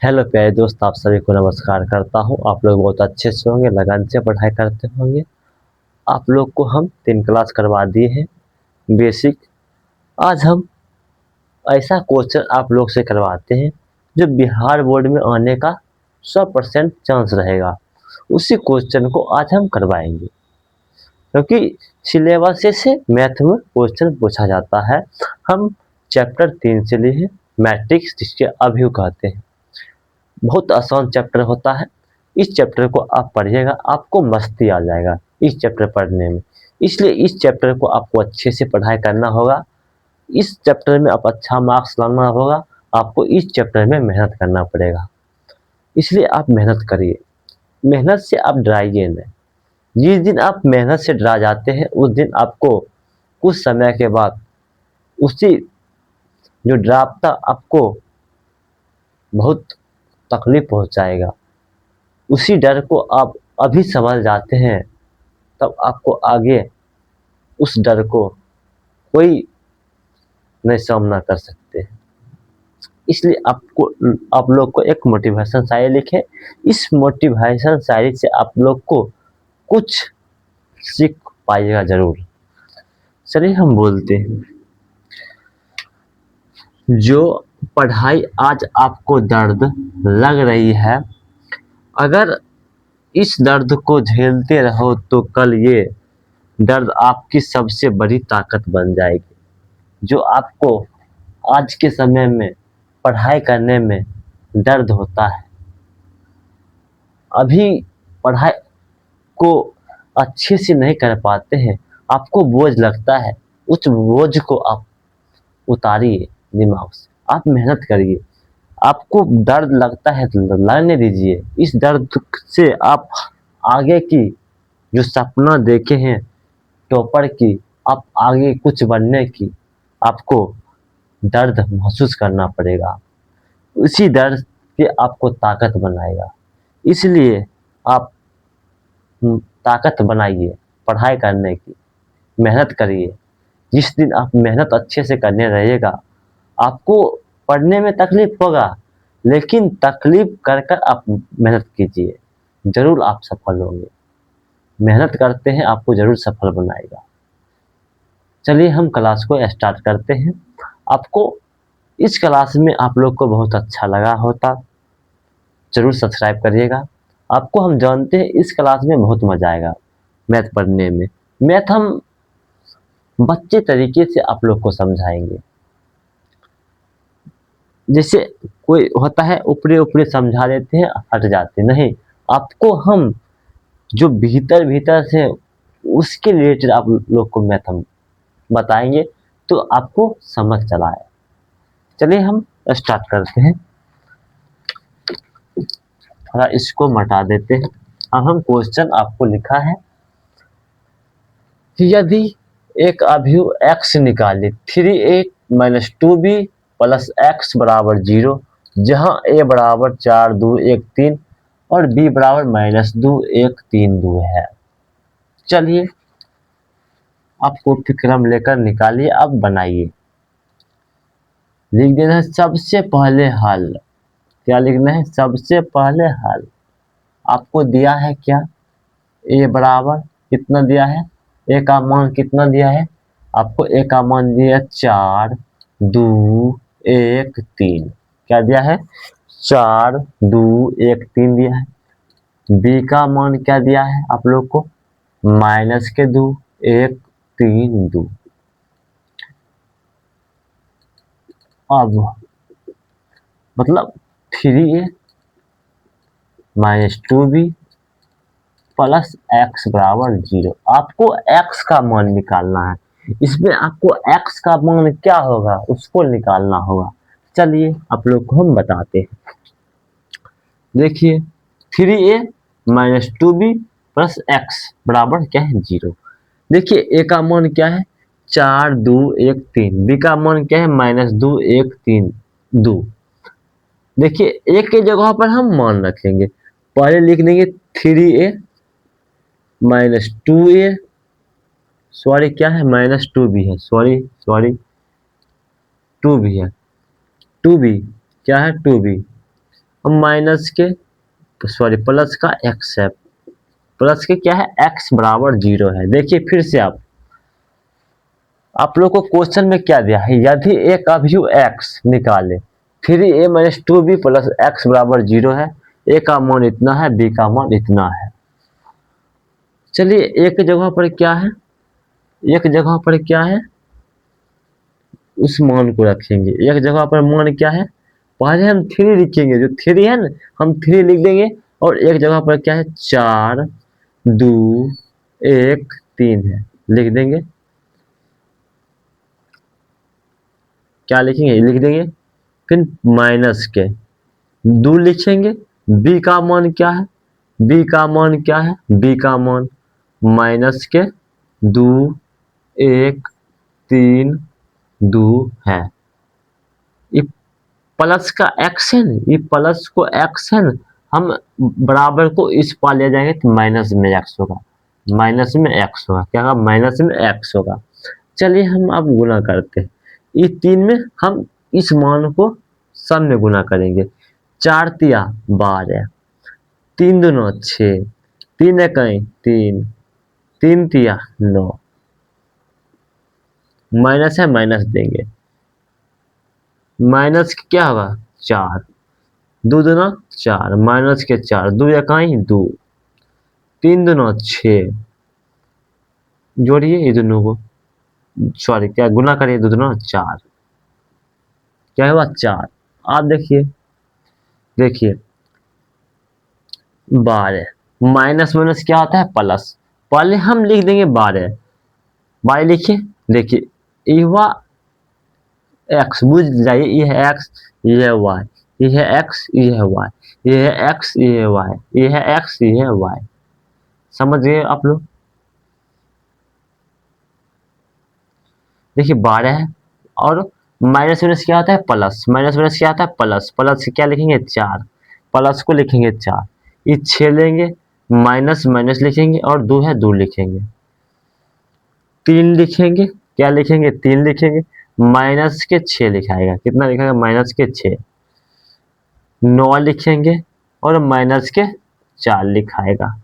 Hello प्यारे दोस्त, आप सभी को नमस्कार करता हूं। आप लोग बहुत अच्छे से होंगे, लगन से पढ़ाई करते होंगे। आप लोग को हम 3 क्लास करवा दिए हैं बेसिक। आज हम ऐसा क्वेश्चन आप लोग से करवाते हैं जो बिहार बोर्ड में आने का 100% चांस रहेगा। उसी क्वेश्चन को आज हम करवाएंगे, क्योंकि सिलेबस से मैथ में क्वेश्चन पूछा जाता है। हम चैप्टर 3 से लिए हैं, मैट्रिक्स, जिसके अभियोग कहते हैं। बहुत आसान चैप्टर होता है। इस चैप्टर को आप पढ़िएगा, आपको मस्ती आ जाएगा इस चैप्टर पढ़ने में। इसलिए इस चैप्टर को आपको अच्छे से पढ़ाई करना होगा। इस चैप्टर में आप अच्छा मार्क्स लाना होगा। आपको इस चैप्टर में मेहनत करना पड़ेगा, इसलिए आप मेहनत करिए। मेहनत से आप डराइए नहीं। जिस दिन आप मेहनत से डरा जाते हैं, उस दिन आपको कुछ समय के बाद उसी जो डरावता आपको बहुत तकलीफ पहुंचाएगा, उसी डर को आप अभी समझ जाते हैं, तब आपको आगे उस डर को कोई नहीं सामना कर सकते। इसलिए आप लोग को एक मोटिवेशन शायरी लिखे। इस मोटिवेशन शायरी से आप लोग को कुछ सीख पाइएगा जरूर। चलिए हम बोलते हैं। जो पढ़ाई आज आपको दर्द लग रही है, अगर इस दर्द को झेलते रहो तो कल ये दर्द आपकी सबसे बड़ी ताकत बन जाएगी। जो आपको आज के समय में पढ़ाई करने में दर्द होता है, अभी पढ़ाई को अच्छे से नहीं कर पाते हैं, आपको बोझ लगता है, उस बोझ को आप उतारिए दिमाग से। आप मेहनत करिए। आपको दर्द लगता है तो लगने दीजिए। इस दर्द से आप आगे की जो सपना देखे हैं टॉपर की, आप आगे कुछ बनने की, आपको दर्द महसूस करना पड़ेगा। उसी दर्द से आपको ताकत बनाएगा। इसलिए आप ताकत बनाइए पढ़ाई करने की, मेहनत करिए। जिस दिन आप मेहनत अच्छे से करने रहिएगा, आपको पढ़ने में तकलीफ होगा, लेकिन तकलीफ कर कर आप मेहनत कीजिए, जरूर आप सफल होंगे। मेहनत करते हैं आपको जरूर सफल बनाएगा। चलिए हम क्लास को स्टार्ट करते हैं। आपको इस क्लास में आप लोग को बहुत अच्छा लगा होता, जरूर सब्सक्राइब करिएगा। आपको हम जानते हैं इस क्लास में बहुत मजा आएगा मैथ पढ़ने में। मैथ हम बच्चे तरीके से आप लोग को समझाएंगे। जैसे कोई होता है ऊपरी ऊपरी समझा देते हैं, हट जाते नहीं। आपको हम जो भीतर भीतर से उसके रिलेटेड आप लोग को मैथ हम बताएंगे, तो आपको समझ चला है। चलिए हम स्टार्ट करते हैं। थोड़ा इसको मिटा देते हैं। अब हम क्वेश्चन आपको लिखा है, यदि एक अभिव्यक्ति x निकाले 3a minus 2b plus X बराबर 0, जहां a बराबर 4 2 1 3 और b बराबर माइनस 2 1 3 2 है। चलिए आप कॉपी कलम लेकर निकालिए, अब बनाइए। लिख देना है सबसे पहले हल। क्या लिखना है? सबसे पहले हल। आपको दिया है क्या? a बराबर कितना दिया है? a का मान कितना दिया है? आपको a का मान दिया 4 2 1 3। क्या दिया है? 4 2 1 3 दिया है। b का मान क्या दिया है आप लोग को? माइनस के 2 1 3 2। अब मतलब 3a minus 2b plus X बराबर 0। आपको x का मान निकालना है। इसमें आपको x का मान क्या होगा उसको निकालना होगा। चलिए आप लोग को हम बताते हैं। देखिए 3a minus 2b plus X बराबर क्या है? 0। देखिए a का मान क्या है? 4 2 1 3। b का मान क्या है? माइनस 2 1 3 2। देखिए a के जगह पर हम मान रखेंगे। पहले लिख देंगे 3a माइनस 2a, सॉरी क्या है? माइनस 2b है। सॉरी 2b है। 2b क्या है? 2b माइनस के सॉरी प्लस का एक्स है, प्लस के क्या है एक्स बराबर 0 है। देखिए फिर से आप लोग को क्वेश्चन में क्या दिया है, यदि एक अभियुक्त एक्स निकाले फिर A minus two B plus X बराबर 0 है, ए का मान इतना है, बी का मान इतना है। चलिए एक जगह पर क्या है, एक जगह पर क्या है उस मान को रखेंगे, एक जगह पर मान क्या है, पहले हम 3 लिखेंगे, जो 3 है ना हम 3 लिख देंगे, और एक जगह पर क्या है 4 2 1 3 है, लिख देंगे। क्या लिखेंगे, लिख देंगे। फिर माइनस के 2 लिखेंगे, बी का मान क्या है, बी का मान क्या है, बी का मान माइनस के 2 1 3 2 है। ये प्लस का एक्स है ना, ये प्लस को एक्स है ना, हम बराबर को इस पार ले जाएंगे तो माइनस में एक्स होगा, माइनस में एक्स होगा, क्या होगा माइनस में एक्स होगा। चलिए हम अब गुना करते हैं, ये 3 में हम इस मान को सब में गुना करेंगे। 4 तिया 12, 3 दूना 6, 3 इकाई 3, 3 तिया 9, माइनस है माइनस देंगे, माइनस क्या होगा 4, 2 दूना 4, माइनस के 4, 2 इकाई 2, 3 दूना 6, जोड़िए ये दोनों को, सॉरी क्या गुना करिए, 2 दूना 4, क्या हुआ 4। आप देखिए, देखिए 12 माइनस माइनस क्या होता है प्लस, पहले हम लिख देंगे 12, 12 लिखिए, देखिए ये हुआ एक्स, बुझ जाइए ये है एक्स, ये है वाई, ये है एक्स, ये है वाई, ये है एक्स, ये है वाई, ये है एक्स, ये है वाई। समझ गए आप लोग। देखिए 12 है, और माइनस माइनस क्या होता है प्लस, माइनस माइनस क्या होता है प्लस, प्लस क्या लिखेंगे 4, प्लस को लिखेंगे 4, ये 6 लेंगे, माइनस माइनस लिखेंगे, और 2 है 2 लिखेंगे, 3 लिखेंगे, क्या लिखेंगे 3 लिखेंगे, माइनस के 6 लिखाएगा, कितना लिखाएगा माइनस के 6, 9 लिखेंगे, और माइनस के 4 लिखाएगा।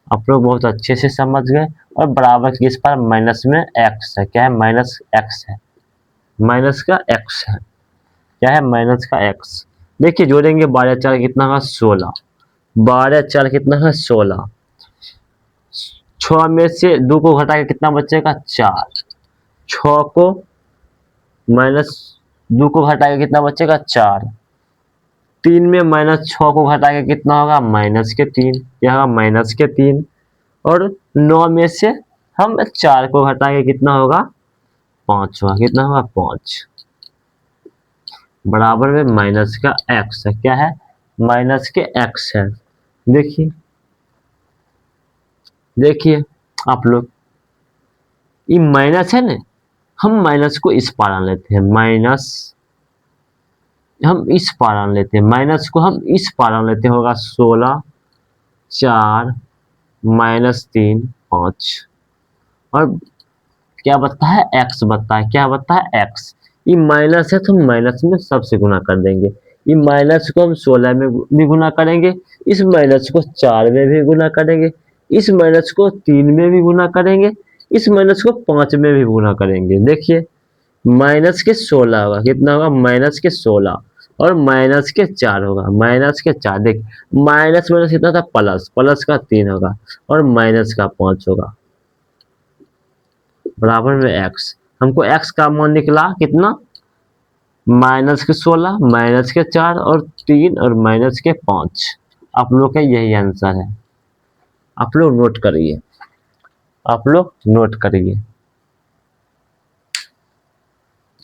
आप लोग बहुत अच्छे से समझ गए। और बराबर की इस पर माइनस में एक्स है, क्या है माइनस एक्स है, माइनस का एक्स है, क्या है माइनस का एक्स। देखिए जोड़ेंगे 12 4 कितना होगा 16, 12 4 कितना है 16, 6 में से 2 को घटा के कितना बचेगा 4, 6 को माइनस 2 को घटा के कितना बचेगा 4, 3 में माइनस 6 को घटा के कितना होगा माइनस के 3, क्या होगा माइनस के 3, और 9 में से हम 4 को घटा के कितना होगा 5 होगा, कितना होगा 5, बराबर में माइनस का एक्स है, क्या है माइनस के एक्स है। देखिए, देखिए आप लोग, ये माइनस है ना, हम माइनस को इस पार आन लेते हैं, माइनस हम इस पार आन लेते हैं, माइनस को हम इस पार आन लेते हैं, होगा 16 4 माइनस 3 5, और क्या बचता है एक्स बचता है, क्या बचता है एक्स। ये माइनस है तो हम माइनस में सबसे गुना कर देंगे, ये माइनस को हम 16 में भी गुना करेंगे, इस माइनस को 4 में भी गुना करेंगे, इस माइनस को 3 में भी गुना करेंगे, इस माइनस को 5 में भी गुना करेंगे। देखिए माइनस के 16 होगा, कितना होगा माइनस के 16, और माइनस के 4 होगा, माइनस के 4, देख माइनस माइनस कितना था प्लस, प्लस का 3 होगा, और माइनस का 5 होगा, बराबर में एक्स। हमको एक्स का मान निकला कितना माइनस के 16, माइनस के 4 और 3 और माइनस के 5। आप लोग का यही आंसर है, आप लोग नोट करिए, आप लोग नोट करिए,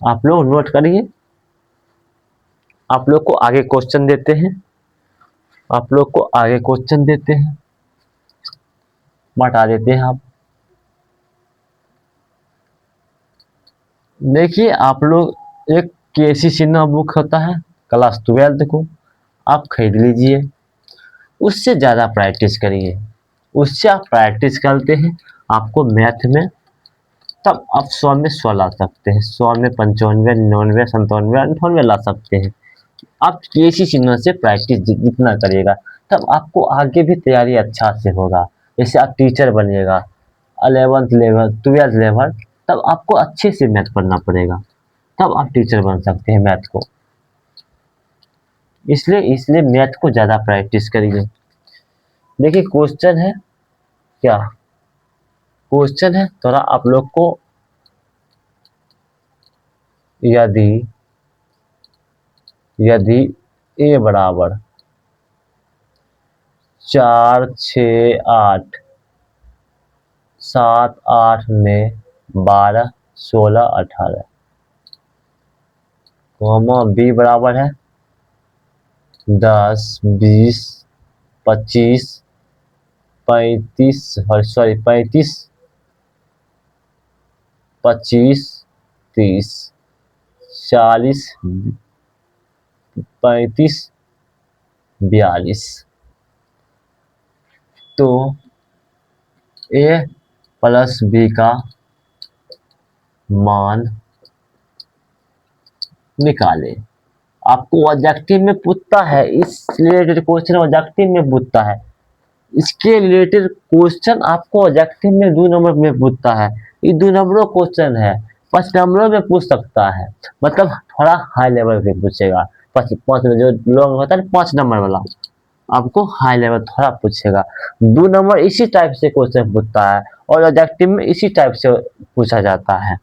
आप लोग नोट करिए। आप लोग को आगे क्वेश्चन देते हैं, आप लोग को आगे क्वेश्चन देते हैं, बता देते हैं आप। देखिए आप लोग एक केसी सिन्हा बुक होता है क्लास 12 को, आप खरीद लीजिए, उससे ज़्यादा प्रैक्टिस करिए, उससे आप प्रैक्टिस करते हैं आपको मैथ में, तब आप 100 में 100 ला सकते हैं, 100 में 95 99 97 98 ला सकते हैं। आप किसी चिन्ह से प्रैक्टिस जितना करिएगा तब आपको आगे भी तैयारी अच्छा से होगा। जैसे आप teacher बनिएगा 11th level 12th level, तब आपको अच्छे से मैथ पढ़ना पड़ेगा, तब आप टीचर बन सकते हैं मैथ को। इसलिए इसलिए मैथ को ज़्यादा प्रैक्टिस करिए। देखिए क्वेश्चन है क्या, क्वेश्चन है थोड़ा आप लोग को, यदि यदि a बराबर 4 6 8 7 8 9 12 16 18 कॉमा b बराबर है 10 20 25 35 सॉरी 35 25 30 40 35 42, तो a प्लस b का मान निकाले। आपको ऑब्जेक्टिव में पूछता है, इस रिलेटेड क्वेश्चन ऑब्जेक्टिव में पूछता है, इसके रिलेटेड क्वेश्चन आपको ऑब्जेक्टिव में 2 नंबर में पूछता है। ये 2 नंबरों क्वेश्चन है, 5 नंबरों में पूछ सकता है, मतलब थोड़ा हाई लेवल पे पूछेगा। 5 में जो लॉन्ग होता है 5 नंबर वाला, आपको हाई लेवल थोड़ा पूछेगा। 2 नंबर इसी टाइप से क्वेश्चन पूछता है और ऑब्जेक्टिव में इसी टाइप से पूछा जाता है।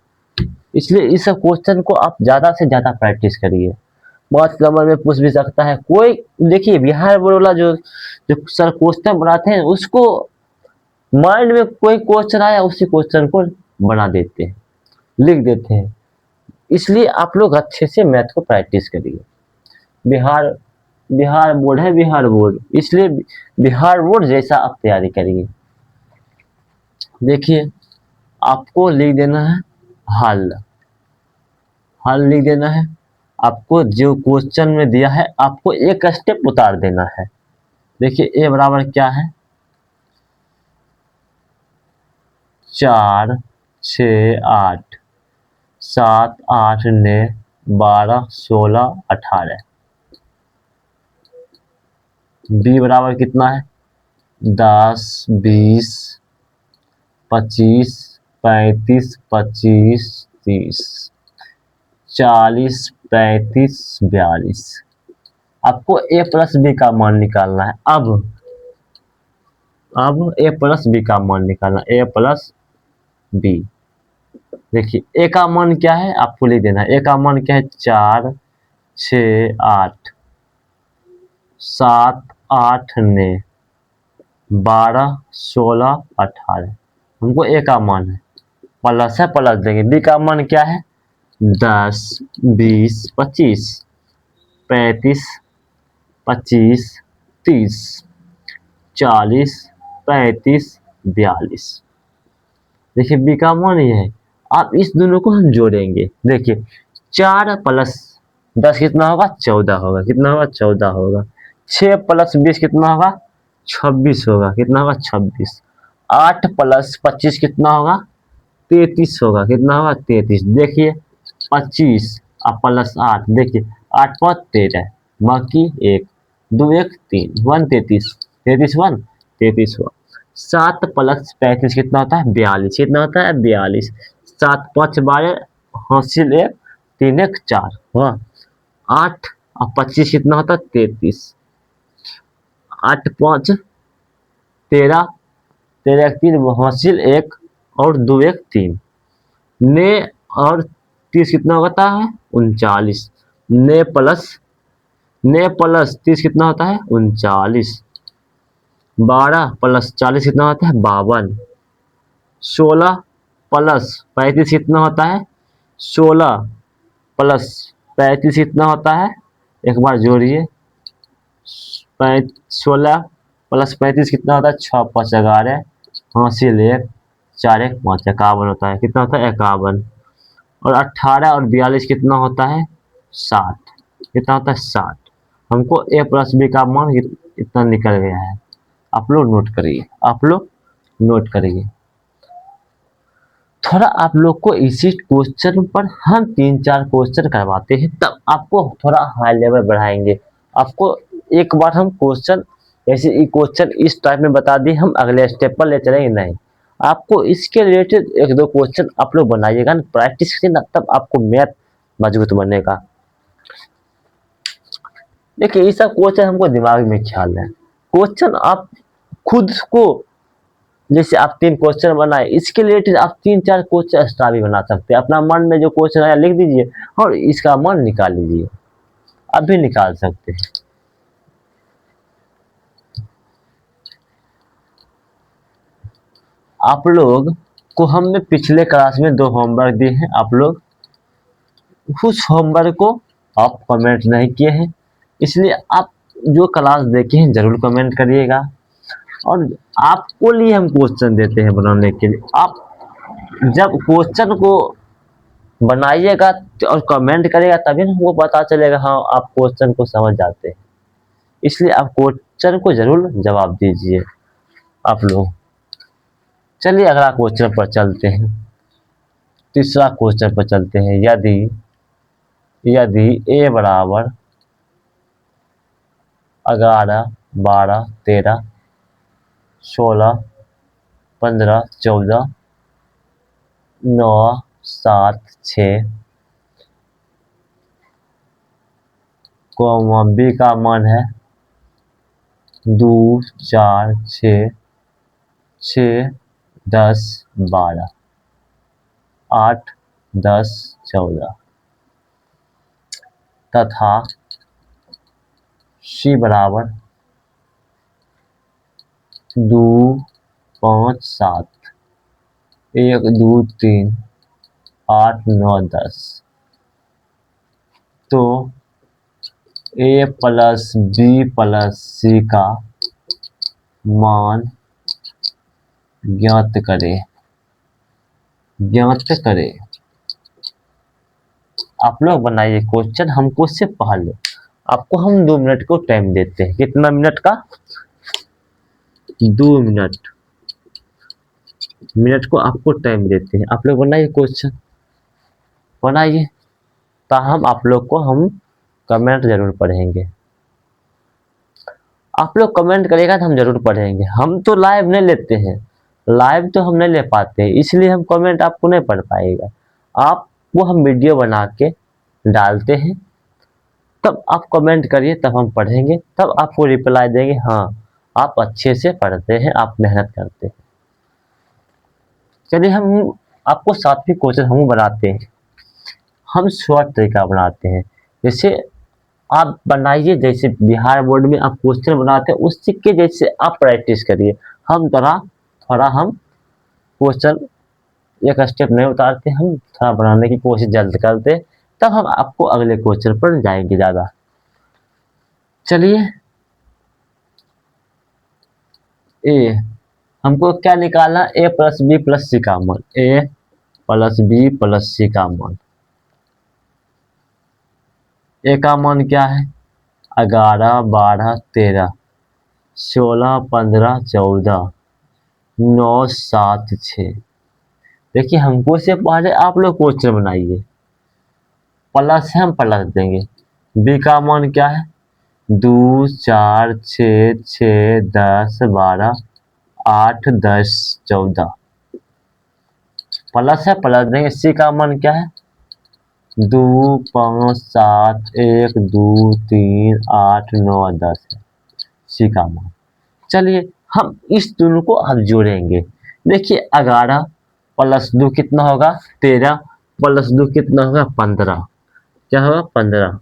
इसलिए इस सब क्वेश्चन को आप ज़्यादा से ज़्यादा प्रैक्टिस करिए। 5 नंबर में पूछ भी सकता है कोई। देखिए बिहार बोर्ड वाला जो जो सर क्वेश्चन बनाते हैं, उसको माइंड में कोई क्वेश्चन आया उसी क्वेश्चन को बना देते हैं, लिख देते हैं। इसलिए आप लोग अच्छे से मैथ को प्रैक्टिस करिए। बिहार बिहार बोर्ड है, बिहार बोर्ड, इसलिए बिहार बोर्ड जैसा आप तैयारी करिए। देखिए आपको लिख देना है हल, हल लिख देना है। आपको जो क्वेश्चन में दिया है आपको एक स्टेप उतार देना है। देखिए a बराबर क्या है 4 6 8 7 8 9 12 16 18। b बराबर कितना है 10 20 25 35 25 30 40 35 42। आपको a प्लस b का मान निकालना है। अब a प्लस b का मान निकालना, a प्लस b। देखिए a का मान क्या है आपको लिख देना है। a का मान क्या है 4 6 8 7 8 9 12 16 18। हमको a का मान है, प्लस है प्लस देंगे। b का मान क्या है 10 20 25 35 25 30 40 35 42। देखिए b का मान ये है। आप इस दोनों को हम जोड़ेंगे। देखिए 4 प्लस 10 कितना होगा 14 होगा, कितना होगा 14 होगा। 6 प्लस 20 कितना होगा 26 होगा, कितना होगा 26। 8 प्लस 25 कितना होगा 33 होगा, कितना होगा 33। देखिए 25 और प्लस 8, देखिए 8 5 13, बाकी 1 2 1 3 1 33 33 1 33 हुआ। 7 प्लस 35 कितना होता है 42, कितना होता है 42। 7 5 12 हासिल 1 3 1 4 हुआ। 8 और 25 कितना होता है 33। 8 5 13 13 1 3 हासिल 1 और 2 1 3। ने और 30 कितना होता है 39। ने प्लस 30 कितना होता है 39। 12 प्लस 40 कितना होता है 52। 16 प्लस 35 कितना होता है 16 प्लस 35 कितना होता है, एक बार जोड़िए। 16 प्लस 35 कितना होता है 6 5 11 हासिल 1 4 1 5 51 होता है, कितना होता है 51। और 18 और 42 कितना होता है 60, कितना होता है 60। हमको a प्लस b का मान इतना निकल गया है। आप लोग नोट करिए, आप लोग नोट करिए। थोड़ा आप लोग को इसी क्वेश्चन पर हम 3-4 क्वेश्चन करवाते हैं, तब आपको थोड़ा हाई लेवल बढ़ाएंगे। आपको एक बार हम क्वेश्चन जैसे ये क्वेश्चन इस टाइप में बता दिए, हम अगले स्टेप पर ले चलेंगे नहीं। आपको इसके रिलेटेड 1-2 क्वेश्चन आप लोग बनाइएगा ना, प्रैक्टिस करिए ना, तब आपको मैथ मजबूत बनेगा। देखिए ये सब क्वेश्चन हमको दिमाग में ख्याल है। क्वेश्चन आप खुद को, जैसे आप 3 क्वेश्चन बनाए, इसके रिलेटेड आप 3-4 क्वेश्चन एक्स्ट्रा भी बना सकते हैं। अपना मन में जो क्वेश्चन आया लिख दीजिए और इसका मन निकाल लीजिए, अभी निकाल सकते हैं। आप लोग को हमने पिछले क्लास में 2 होमवर्क दिए हैं, आप लोग उस होमवर्क को आप कमेंट नहीं किए हैं, इसलिए आप जो क्लास देखे हैं जरूर कमेंट करिएगा। और आपको लिए हम क्वेश्चन देते हैं बनाने के लिए, आप जब क्वेश्चन को बनाइएगा और कमेंट करेगा तभी ना हमको पता चलेगा हाँ आप क्वेश्चन को समझ जाते हैं। इसलिए आप क्वेश्चन को जरूर जवाब दीजिए आप लोग। चलिए अगला क्वेश्चन पर चलते हैं, तीसरा क्वेश्चन पर चलते हैं। यदि a बराबर 11, 12, 13, 16, 15, 14, 9, 7, 6 b का मान है 2, 4, 6, 10, 12, 8, 10, 14 तथा c बराबर 2, 5, 7, 1, 2, 3, 8, 9, 10, तो a plus b plus c का मान ज्ञात करें। आप लोग बनाइए क्वेश्चन, हमको से पहले आपको हम 2 मिनट को टाइम देते हैं। कितना मिनट का? 2 मिनट को आपको टाइम देते हैं। आप लोग बनाइए क्वेश्चन, बनाइए, ताहम आप लोग को हम कमेंट जरूर पढ़ेंगे। आप लोग कमेंट करेगा तो हम जरूर पढ़ेंगे। हम तो लाइव नहीं लेते हैं, लाइव तो हम नहीं ले पाते, इसलिए हम कमेंट आपको नहीं पढ़ पाएगा। आपको हम वीडियो बना के डालते हैं, तब आप कमेंट करिए, तब हम पढ़ेंगे, तब आपको रिप्लाई देंगे हाँ आप अच्छे से पढ़ते हैं, आप मेहनत करते हैं। चलिए हम आपको 7वीं क्वेश्चन हम बनाते हैं। हम शॉर्ट तरीका बनाते हैं, जैसे आप बनाइए, जैसे बिहार बोर्ड में आप क्वेश्चन बनाते हैं उसी के जैसे आप प्रैक्टिस करिए। हम थोड़ा हम क्वेश्चन एक स्टेप नहीं उतारते, हम थोड़ा बनाने की कोशिश जल्द करते, तब हम आपको अगले क्वेश्चन पर जाएंगे ज़्यादा। चलिए ए हमको क्या निकालना? a प्लस बी प्लस सी का मान। a प्लस बी प्लस सी का मान। a का मान क्या है? 11, 12, 13, 16, 15, 14, 9, 7, 6। देखिए हमको से पहले आप लोग क्वेश्चन बनाइए, प्लस है हम प्लस देंगे। b का मान क्या है? 2, 4, 6, 6, 10, 12, 8, 10, 14 प्लस है प्लस देंगे। c का मान क्या है? 2, 5, 7, 1, 2, 3, 8, 9, 10 है c का मान। चलिए हम इस दोनों को अब जोड़ेंगे। देखिए 11 प्लस 2 कितना होगा? 13 प्लस 2 कितना होगा? 15। क्या होगा? 15।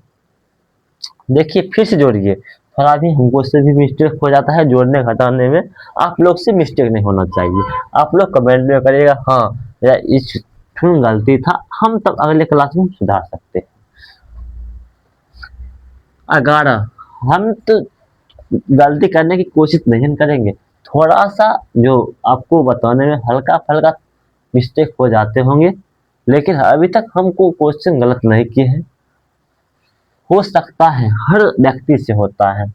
देखिए फिर से जोड़िए, थोड़ा भी हमको से भी मिस्टेक हो जाता है जोड़ने घटाने में, आप लोग से मिस्टेक नहीं होना चाहिए। आप लोग कमेंट में करिएगा हाँ या इस गलती था, हम तब अगले क्लास में सुधार सकते हैं। 11 हम तो गलती करने की कोशिश नहीं करेंगे, थोड़ा सा जो आपको बताने में हल्का फल्का मिस्टेक हो जाते होंगे, लेकिन अभी तक हमको क्वेश्चन गलत नहीं किए हैं। हो सकता है हर व्यक्ति से होता है,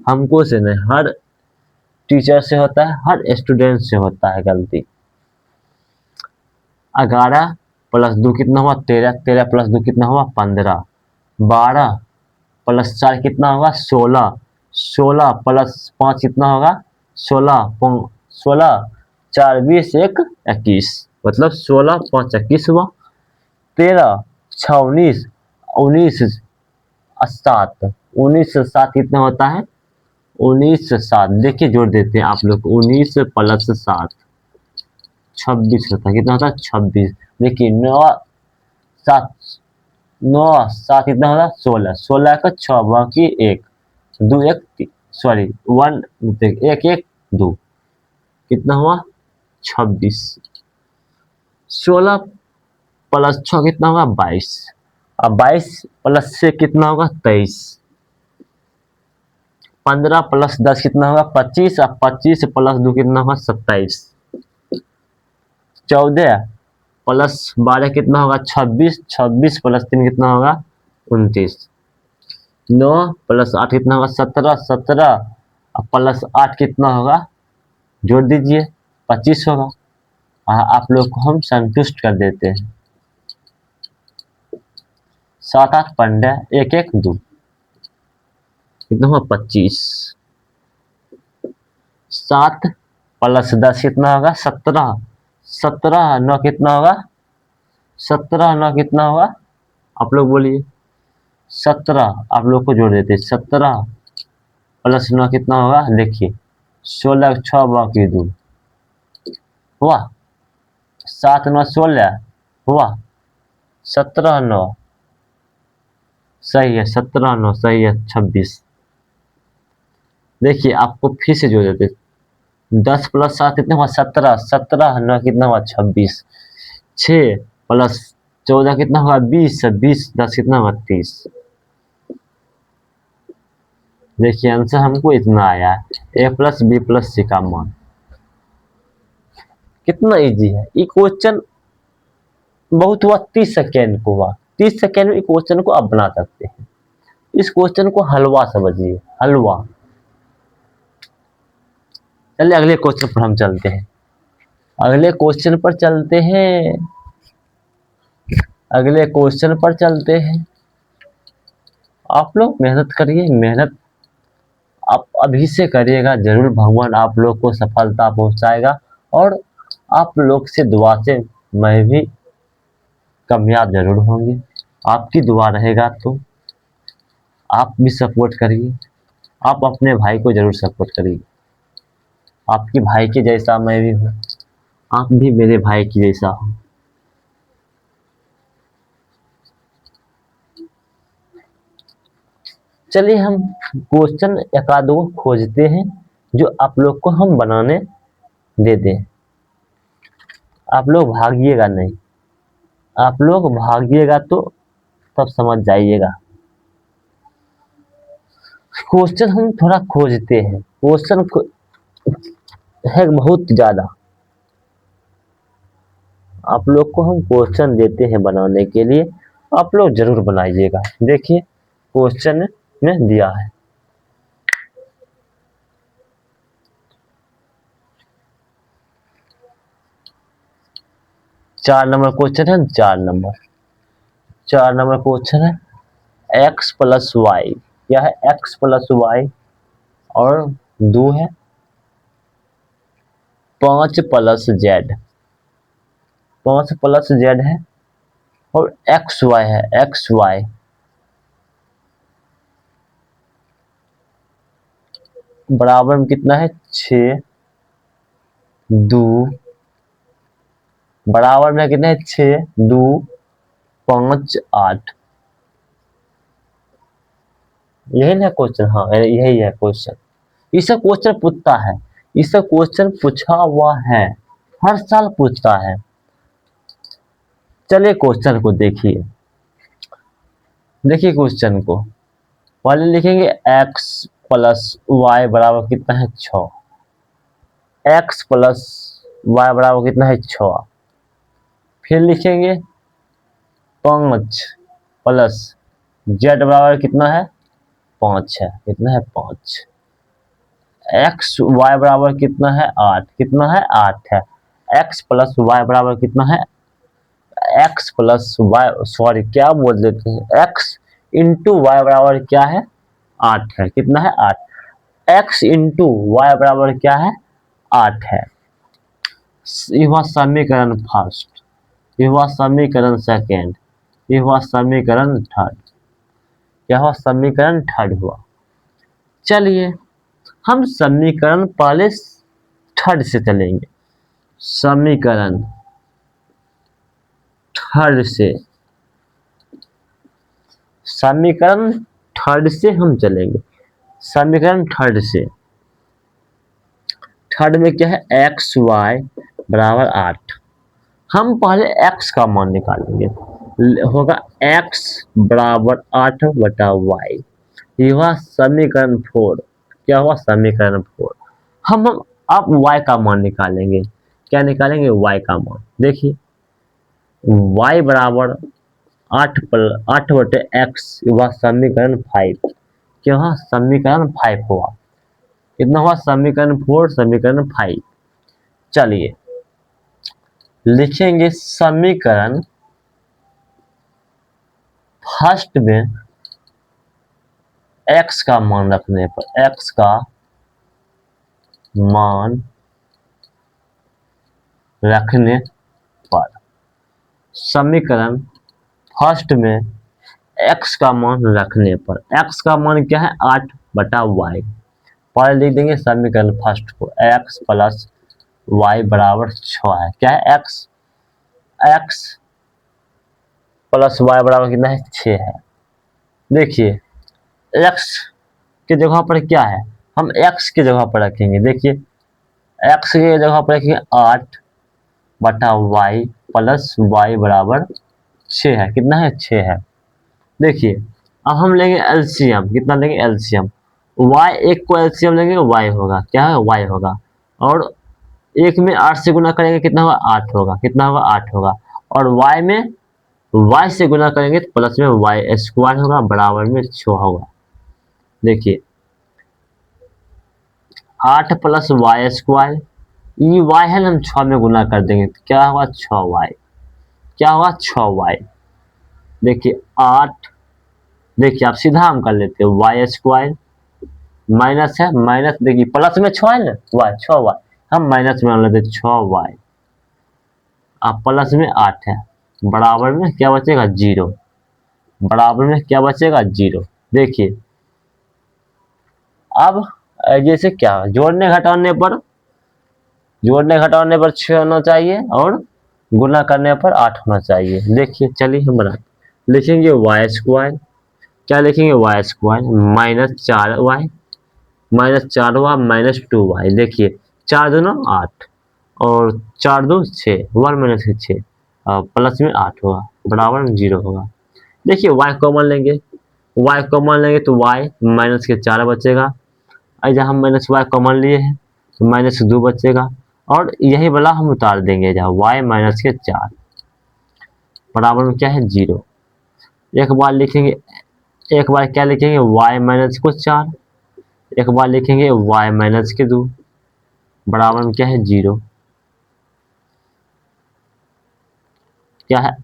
हमको से नहीं, हर टीचर से होता है, हर स्टूडेंट से होता है गलती। 11 प्लस 2 कितना हुआ 13, 13 प्लस 2 कितना हुआ 15, 12 प्लस 4 कितना होगा 16, 16 प्लस 5 कितना होगा 16, 16 4 20 1 21, मतलब 16 5 21 हुआ। 13 6 19, 19 7, 19 7 कितना होता है 19 7, देखिए जोड़ देते हैं आप लोग, 19 प्लस 7 26 होता है, कितना होता है 26। देखिए 9 7, 9 7 कितना होता है 16, 16 का 6 बाकी 1 2 1 सॉरी 1 1 1 2 कितना हुआ 26। 16 प्लस 6 कितना होगा 22, अब 22 प्लस 6 कितना होगा 23, 15 प्लस 10 कितना होगा 25, अब 25 प्लस 2 कितना होगा 27, 14 प्लस 12 कितना होगा 26, 26 प्लस 3 कितना होगा 29, 9 प्लस 8 कितना होगा 17, 17 प्लस 8 कितना होगा जोड़ दीजिए 25 होगा। आप लोग को हम संतुष्ट कर देते हैं। 7 8 15 1 1 2 कितना हुआ 25, 7 प्लस 10 कितना होगा 17, 17 9 कितना होगा 17 9 कितना होगा आप लोग बोलिए 17, आप लोग को जोड़ देते हैं 17 प्लस 9 कितना होगा देखिए 16 6 बाकी 2 हुआ, 7 9 16 हुआ, 17 9 सही है, 17 9 सही है 26। देखिए आपको फिर से जोड़ देते 10 प्लस 7 कितना हुआ 17, 17 9 कितना हुआ 26, 6 प्लस 14 कितना हुआ 20, 20 10 कितना हुआ 30। देखिए आंसर हमको इतना आया है, a प्लस बी प्लस सी का मान। कितना इजी है ये क्वेश्चन, बहुत हुआ 30 सेकेंड को हुआ, 30 सेकेंड में क्वेश्चन को आप बना सकते हैं। इस क्वेश्चन को हलवा समझिए, हलवा। चलिए अगले क्वेश्चन पर हम चलते हैं, अगले क्वेश्चन पर चलते हैं, अगले क्वेश्चन पर चलते हैं। आप लोग मेहनत करिए, मेहनत आप अभी से करिएगा, जरूर भगवान आप लोग को सफलता पहुंचाएगा और आप लोग से दुआ से मैं भी कामयाब जरूर होंगे। आपकी दुआ रहेगा तो आप भी सपोर्ट करिए, आप अपने भाई को जरूर सपोर्ट करिए। आपके भाई के जैसा मैं भी हूँ, आप भी मेरे भाई की जैसा हो। चलिए हम क्वेश्चन एक आध दो खोजते हैं जो आप लोग को हम बनाने दे दें। आप लोग भागिएगा नहीं, आप लोग भागिएगा तो तब समझ जाइएगा। क्वेश्चन हम थोड़ा खोजते हैं, क्वेश्चन है बहुत ज्यादा। आप लोग को हम क्वेश्चन देते हैं बनाने के लिए, आप लोग जरूर बनाइएगा। देखिए क्वेश्चन में दिया है, चार नंबर क्वेश्चन है, 4 नंबर क्वेश्चन है x प्लस वाई, क्या है x प्लस वाई और 2 है 5 प्लस जेड, 5 प्लस जेड है और एक्स वाई है, एक्स वाई बराबर में कितना है 6 2 बराबर में कितना है 6 2 5 8। यही ना क्वेश्चन, हाँ यही है क्वेश्चन। ये सब क्वेश्चन पूछता है, ये सब क्वेश्चन पूछा हुआ है, हर साल पूछता है। चलिए क्वेश्चन को देखिए, देखिए क्वेश्चन को पहले लिखेंगे x प्लस वाई बराबर कितना है 6, x प्लस वाई बराबर कितना है 6, फिर लिखेंगे 5 प्लस जेड बराबर कितना है 5 है, कितना है 5, एक्स वाई बराबर कितना है 8, कितना है 8 है, x प्लस वाई बराबर कितना है एक्स प्लस वाई, सॉरी क्या बोल देते हैं, एक्स इंटू वाई बराबर क्या है 8 है। कितना है 8। एक्स इंटू वाई बराबर क्या है 8 है। ये हुआ समीकरण फर्स्ट, ये हुआ समीकरण सेकेंड, ये हुआ समीकरण थर्ड, यह हुआ समीकरण थर्ड हुआ। चलिए हम समीकरण पहले थर्ड से चलेंगे, समीकरण थर्ड से, समीकरण थर्ड से हम चलेंगे। समीकरण थर्ड से, थर्ड में क्या है एक्स वाई बराबर 8। हम पहले x का मान निकालेंगे, होगा x बराबर 8 बटा वाई। ये हुआ समीकरण 4। क्या हुआ समीकरण 4। हम अब y का मान निकालेंगे। क्या निकालेंगे y का मान। देखिए y बराबर 8 बटे x, हुआ समीकरण 5। क्या हुआ समीकरण 5 हुआ। कितना हुआ समीकरण 4 समीकरण 5। चलिए लिखेंगे समीकरण फर्स्ट में x का मान रखने पर, x का मान रखने पर, समीकरण फर्स्ट में x का मान रखने पर, x का मान क्या है 8 बटा वाई। पहले लिख देंगे समीकरण फर्स्ट को, x प्लस वाई बराबर 6 है। क्या है x प्लस वाई बराबर कितना है 6 है। देखिए x के जगह पर क्या है, हम x के जगह पर रखेंगे। देखिए x के जगह पर रखेंगे 8 बटा वाई प्लस वाई बराबर 6 है। कितना है 6 है। देखिए अब हम लेंगे एलसीएम। कितना लेंगे एलसीएम, y एक को एलसीएम लेंगे y होगा, क्या है y होगा। और एक में 8 से गुना करेंगे कितना होगा 8 होगा। कितना होगा 8 होगा। और y में y से गुना करेंगे तो प्लस में y स्क्वायर होगा बराबर में 6 होगा। देखिए 8 प्लस वाई स्क्वायर, ये y है ना, हम 6 में गुना कर देंगे तो क्या होगा 6y। क्या होगा 6y। देखिए 8, देखिए आप सीधा हम कर लेते हैं वाई स्क्वायर, माइनस है माइनस, देखिए प्लस में 6 है ना y 6y, हम माइनस में लेते 6y। अब प्लस में 8 है, बराबर में क्या बचेगा 0, बराबर में क्या बचेगा 0। देखिए अब जैसे क्या जोड़ने घटाने पर, जोड़ने घटाने पर 6 होना चाहिए और गुना करने पर 8 होना चाहिए। देखिए चलिए हम बना लिखेंगे वाई स्क्वायर। क्या लिखेंगे Y square minus 4y, minus 4 हुआ माइनस 2y। देखिए 4 दूना 8 और 4 दो 6, 1 माइनस 6 प्लस में 8 होगा बराबर में 0 होगा। देखिए y कॉमन लेंगे, y कॉमन लेंगे तो y माइनस के 4 बचेगा। जहाँ हम माइनस y कॉमन लिए हैं तो माइनस 2 बचेगा और यही वाला हम उतार देंगे जहाँ y माइनस के 4 बराबर में क्या है 0। एक बार लिखेंगे, एक बार क्या लिखेंगे y माइनस को 4, एक बार लिखेंगे y माइनस के 2 बराबर में क्या है 0। क्या है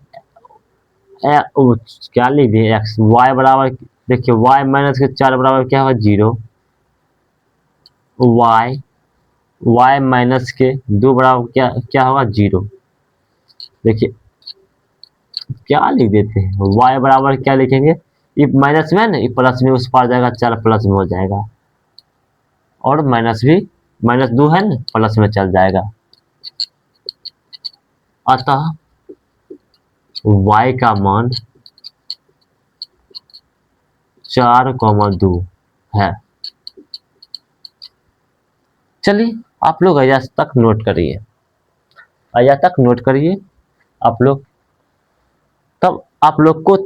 क्या लिख दिए x, y बराबर, देखिए y माइनस के 4 बराबर क्या होगा 0, y माइनस के 2 बराबर क्या क्या होगा 0। देखिए क्या लिख देते हैं y बराबर क्या लिखेंगे, ये माइनस में है ना, ये प्लस में उस पार जाएगा 4 प्लस में हो जाएगा और माइनस भी, माइनस 2 है ना प्लस में चल जाएगा। अतः y का मान 4,2 है। चलिए आप लोग अया तक नोट करिए, अया तक नोट करिए आप लोग। तब आप लोग को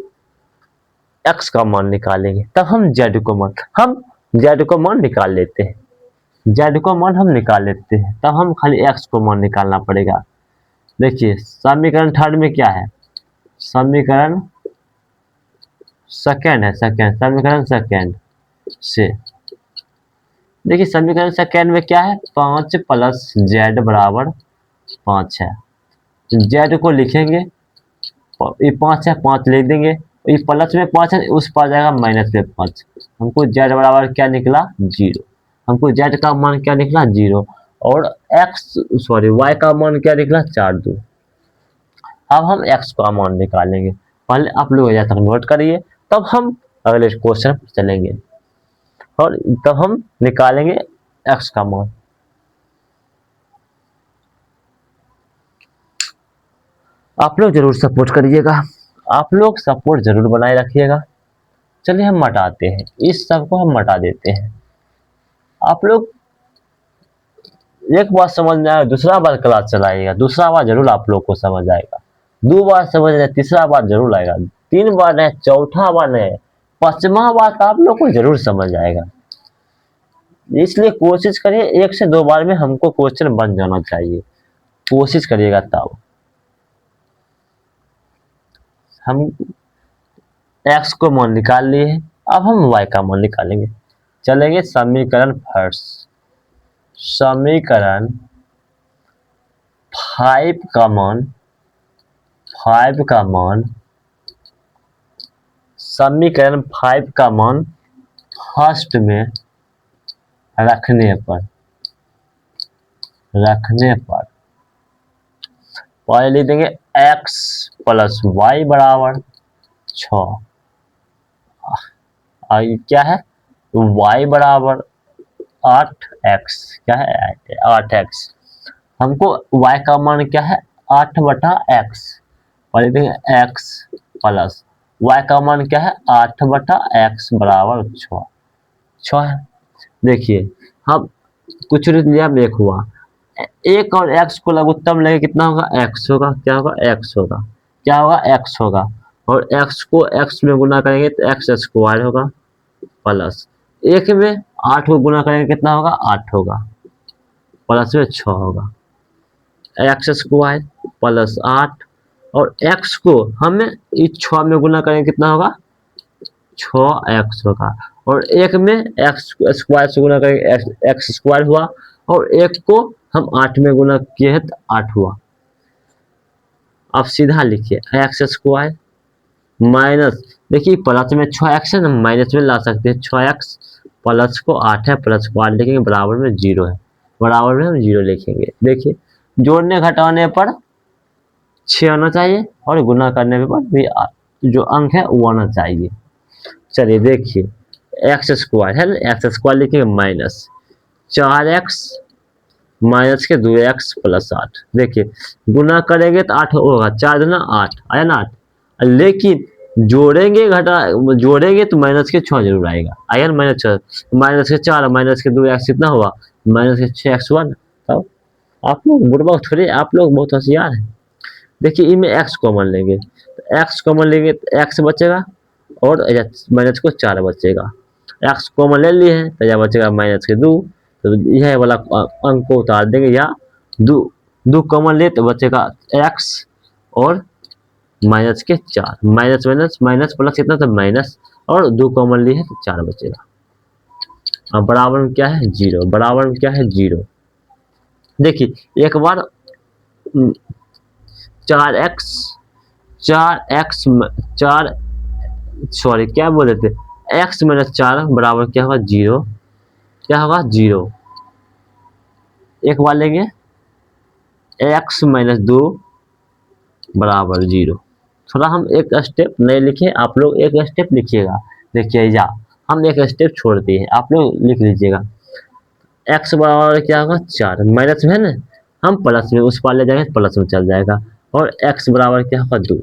x का मान निकालेंगे, तब हम z को मान निकाल लेते हैं, z को मान हम निकाल लेते हैं, तब हम खाली x को मान निकालना पड़ेगा। देखिए समीकरण थर्ड में क्या है, समीकरण सेकेंड है, सेकेंड समीकरण सेकेंड से। देखिए समीकरण सेकेंड में क्या है 5 प्लस z बराबर 5 है। z को लिखेंगे ये 5 है, 5 लिख देंगे, ये प्लस में 5 है, उस पर जाएगा माइनस में 5। हमको z बराबर क्या निकला 0, हमको z का मान क्या निकला 0, और y का मान क्या निकला 4 2। अब हम x का मान निकालेंगे, पहले आप लोग यहाँ तक नोट करिए, तब हम अगले क्वेश्चन पर चलेंगे और तब हम निकालेंगे x का मान। आप लोग जरूर सपोर्ट करिएगा, आप लोग सपोर्ट जरूर बनाए रखिएगा। चलिए हम मटाते हैं, इस सब को हम मटा देते हैं। आप लोग एक बार समझ में आया, दूसरा बार क्लास चलाइएगा, दूसरा बार जरूर आप लोग को समझ आएगा, 2 बार समझ आए, तीसरा बार जरूर आएगा, 3 बार नहीं, चौथा बार नहीं, 5वां बार तो आप लोग को जरूर समझ आएगा। इसलिए कोशिश करिए 1 से 2 बार में हमको क्वेश्चन बन जाना चाहिए, कोशिश करिएगा तब। हम x को मान निकाल लिए हैं, अब हम y का मान निकालेंगे। चलेंगे समीकरण फर्स्ट, समीकरण 5 का मान, समीकरण 5 का मान फर्स्ट में रखने पर पहले लिख देंगे x प्लस वाई बराबर 6, क्या है y बराबर 8x, क्या है 8x। हमको y का मान क्या है 8/x, पहले देंगे x प्लस y का मान क्या है 8/x बराबर 6 है। देखिए हम कुछ लिया में 1 हुआ, 1 और x को लघुत्तम लेंगे कितना होगा x होगा, क्या होगा x होगा, क्या होगा x होगा, और x को x में गुना करेंगे तो x स्क्वायर होगा, प्लस 1 में 8 को गुना करेंगे कितना होगा 8 होगा, प्लस में 6 होगा, x स्क्वायर प्लस 8, और x को हमें इस 6 में गुना करेंगे कितना होगा 6x होगा, और 1 में x स्क्वायर से गुना करेंगे x स्क्वायर हुआ, और 1 को हम 8 में गुना किए हैं तो 8 हुआ। अब सीधा लिखिए x स्क्वायर माइनस, देखिए प्लस में 6x है ना, माइनस में ला सकते हैं 6x, प्लस को 8 है, प्लस को 8 लिखेंगे, बराबर में 0 है, बराबर में हम 0 लिखेंगे। देखिए जोड़ने घटाने पर 6 आना चाहिए, और गुना करने पर भी जो अंक है वो आना चाहिए। चलिए देखिए एक्स स्क्वायर है ना, एक्स स्क्वायर लिखेंगे माइनस 4x माइनस के 2x प्लस 8, देखिए गुना करेंगे तो 8 होगा, 4 दूना 8 आया ना 8, लेकिन जोड़ेंगे तो माइनस के 6 जरूर आएगा, आया ना माइनस 6, माइनस के 4 माइनस के 2x कितना हुआ माइनस के 6x हुआ ना। तब आप लोग बुढ़वा थोड़े, आप लोग बहुत होशियार हैं। देखिए इनमें x कॉमन लेंगे, तो x कॉमन लेंगे तो x बचेगा, और माइनस को 4 बचेगा, x कॉमन ले लिए हैं तो यह बचेगा माइनस के 2, तो यह वाला अंक को उतार देंगे, या 2 कॉमन ले तो बचेगा x और माइनस के 4, माइनस माइनस माइनस प्लस कितना था माइनस, और 2 कॉमन लिए है तो 4 बचेगा। अब बराबर में क्या है 0, बराबर में क्या है 0। देखिए एक बार 4 सॉरी क्या बोले थे, x माइनस 4 बराबर क्या होगा 0, क्या होगा 0। एक बार लेंगे x माइनस 2 बराबर 0। थोड़ा हम एक स्टेप नहीं लिखे, आप लोग एक स्टेप लिखिएगा। देखिए या हम एक स्टेप छोड़ दिए, आप लोग लिख लीजिएगा। x बराबर क्या होगा 4, माइनस में है ना, हम प्लस में उस पार ले जाएंगे प्लस में चल जाएगा, और x बराबर क्या होगा 2।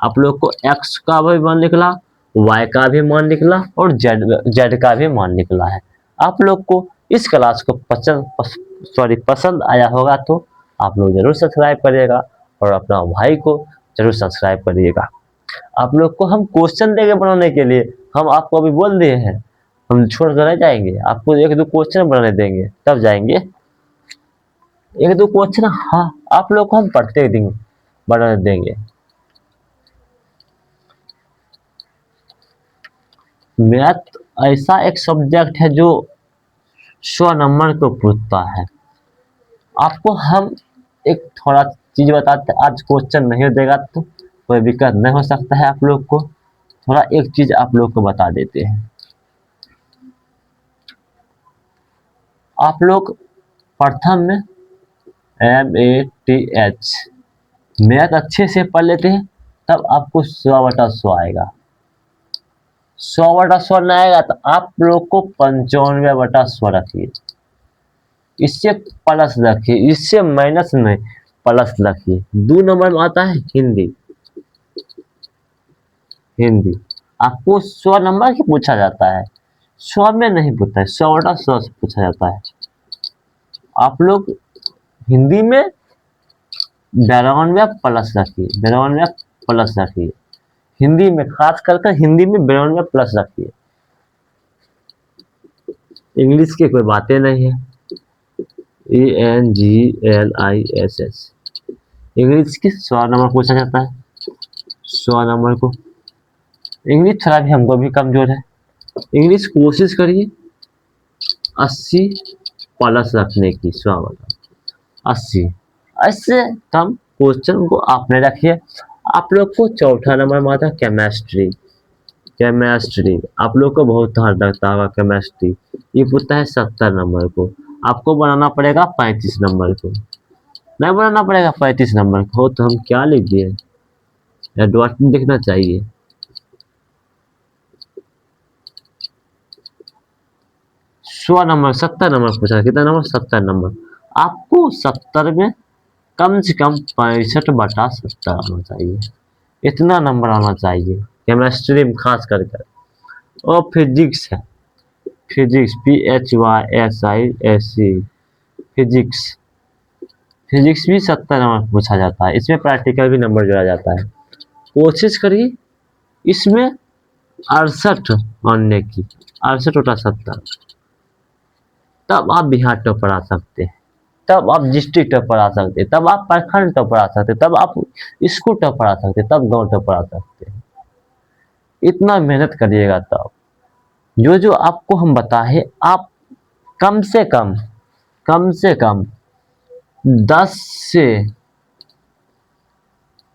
आप लोग को x का भी मान निकला, y का भी मान निकला, और z का भी मान निकला है। आप लोग को इस क्लास को पसंद आया होगा तो आप लोग जरूर सब्सक्राइब करिएगा, और अपना भाई को जरूर सब्सक्राइब करिएगा। आप लोग को हम क्वेश्चन देंगे बनाने के लिए, हम आपको अभी बोल दिए हैं, हम छोड़ कर नहीं जाएंगे, आपको 1-2 क्वेश्चन बनाने देंगे तब जाएंगे। 1-2 क्वेश्चन हाँ आप लोग को हम पढ़ते देंगे, बनाने देंगे। मैथ ऐसा एक सब्जेक्ट है जो 100 नंबर को पूछता है। आपको हम एक थोड़ा चीज बताते हैं, आज क्वेश्चन नहीं देगा तो कोई दिक्कत नहीं हो सकता है आप लोग को। थोड़ा एक चीज आप लोग को बता देते हैं, आप लोग प्रथम में MATH मैथ अच्छे से पढ़ लेते हैं, तब आपको 100/100 आएगा। 100/100 नहीं आएगा तो आप लोग को 95/100 रखिए, इससे प्लस रखिए, इससे माइनस नहीं प्लस रखिए। 2 नंबर में आता है हिंदी। हिंदी आपको 100 नंबर ही पूछा जाता है, 100 में नहीं पूछता है, 100/100 से पूछा जाता है। आप लोग हिंदी में 92 प्लस रखिए, 92 प्लस रखिए। हिंदी में खास कर हिंदी में 92 प्लस रखिए। इंग्लिश की कोई बातें नहीं है। ENGLISS इंग्लिश की 100 नंबर पूछा जाता है। 100 नंबर को इंग्लिश थोड़ा भी हमको भी कमजोर है। इंग्लिश कोशिश करिए 80 प्लस रखने की, 80। इससे कम क्वेश्चन को आपने रखिए। आप लोग को चौथा नंबर में आता है केमिस्ट्री। केमिस्ट्री आप लोग को बहुत हार्ड लगता होगा केमिस्ट्री। ये पूछता है 70 नंबर को, आपको बनाना पड़ेगा 35 नंबर को। नहीं बनाना पड़ेगा 35 नंबर को तो हम क्या लीजिए, एडवर्टाइजमेंट देखना चाहिए। सौ नंबर 70 नंबर पूछा, कितना नंबर 70 नंबर। आपको 70 में कम से कम 65/70 आना चाहिए, इतना नंबर आना चाहिए केमिस्ट्री में खास करके। और फिजिक्स है, फिजिक्स PHYSICS फिजिक्स, फिजिक्स भी 70 नंबर पूछा जाता है। इसमें प्रैक्टिकल भी नंबर जोड़ा जाता है। कोशिश करिए इसमें 68 आने की, 68/70, तब आप बिहार टॉपर आ सकते हैं, तब आप डिस्ट्रिक्ट टॉपर आ सकते हैं, तब आप प्रखंड टॉपर आ सकते हैं, तब आप स्कूल टॉपर आ सकते हैं, तब गांव टॉपर आ सकते हैं। इतना मेहनत करिएगा तब जो जो आपको हम बताए, आप कम से कम 10 से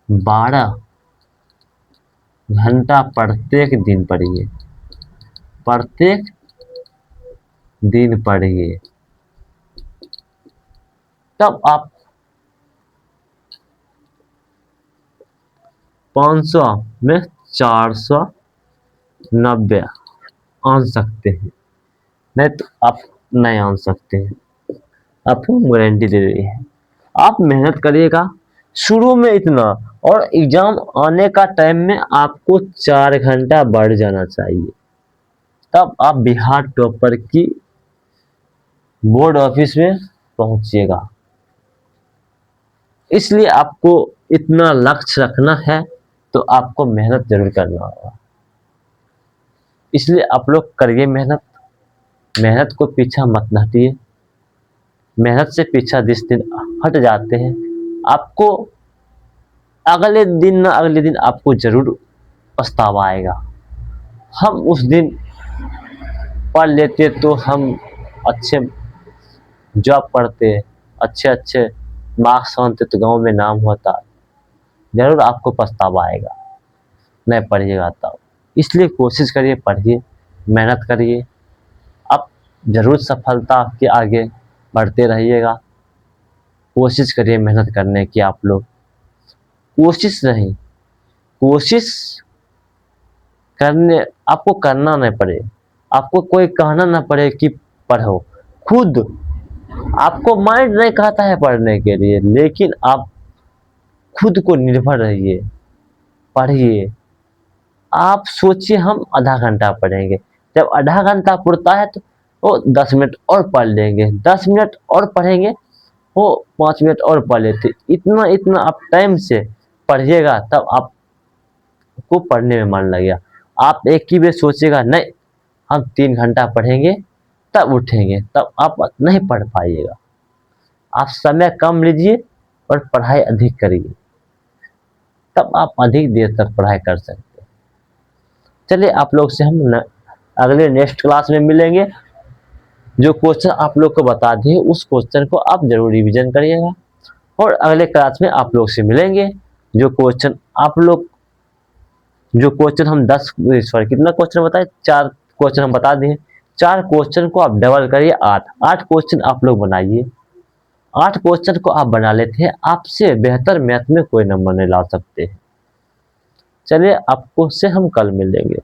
12 घंटा प्रत्येक दिन पढ़िए, प्रत्येक दिन पढ़िए, तब आप 500 में 490 आन सकते हैं। नहीं तो आप नहीं आन सकते हैं, आपको गारंटी दे रही है। आप मेहनत करिएगा शुरू में इतना, और एग्जाम आने का टाइम में आपको 4 घंटा बढ़ जाना चाहिए, तब आप बिहार टॉपर की बोर्ड ऑफिस में पहुंचिएगा। इसलिए आपको इतना लक्ष्य रखना है तो आपको मेहनत जरूर करना होगा। इसलिए आप लोग करिए मेहनत, मेहनत को पीछा मत हटिए। मेहनत से पीछा जिस दिन हट जाते हैं, आपको अगले दिन ना अगले दिन आपको जरूर पछतावा आएगा। हम उस दिन पढ़ लेते तो हम अच्छे जॉब करते, अच्छे अच्छे मार्क्स आनते तो गांव में नाम होता। जरूर आपको पछतावा आएगा नहीं पढ़िएगा तब। इसलिए कोशिश करिए, पढ़िए, मेहनत करिए, आप जरूर सफलता के आगे बढ़ते रहिएगा। कोशिश करिए मेहनत करने की। आप लोग कोशिश नहीं, कोशिश करने आपको करना नहीं पड़े, आपको कोई कहना ना पड़े कि पढ़ो। खुद आपको माइंड नहीं कहता है पढ़ने के लिए, लेकिन आप खुद को निर्भर रहिए, पढ़िए। आप सोचिए हम आधा घंटा पढ़ेंगे, जब आधा घंटा पुरता है तो वो 10 मिनट और पढ़ लेंगे, 10 मिनट और पढ़ेंगे, वो 5 मिनट और पढ़ लेते। इतना इतना आप टाइम से पढ़िएगा, तब आपको पढ़ने में मन लगेगा। आप एक ही बार सोचिएगा नहीं हम 3 घंटा पढ़ेंगे तब उठेंगे, तब आप नहीं पढ़ पाइएगा। आप समय कम लीजिए और पढ़ाई अधिक करिए, तब आप अधिक देर तक पढ़ाई कर सकते हैं। चलिए आप लोग से हम अगले नेक्स्ट क्लास में मिलेंगे। जो क्वेश्चन आप लोग को बता दिए उस क्वेश्चन को आप जरूर रिवीजन करिएगा, और अगले क्लास में आप लोग से मिलेंगे। जो क्वेश्चन आप लोग, जो क्वेश्चन हम 10 सॉरी कितना क्वेश्चन बताए, 4 क्वेश्चन हम बता दिए। 4 क्वेश्चन को आप डबल करिए 8, 8 क्वेश्चन आप लोग बनाइए। 8 क्वेश्चन को आप बना लेते हैं, आपसे बेहतर मैथ में कोई नंबर नहीं ला सकते। चलिए आपको से हम कल मिलेंगे।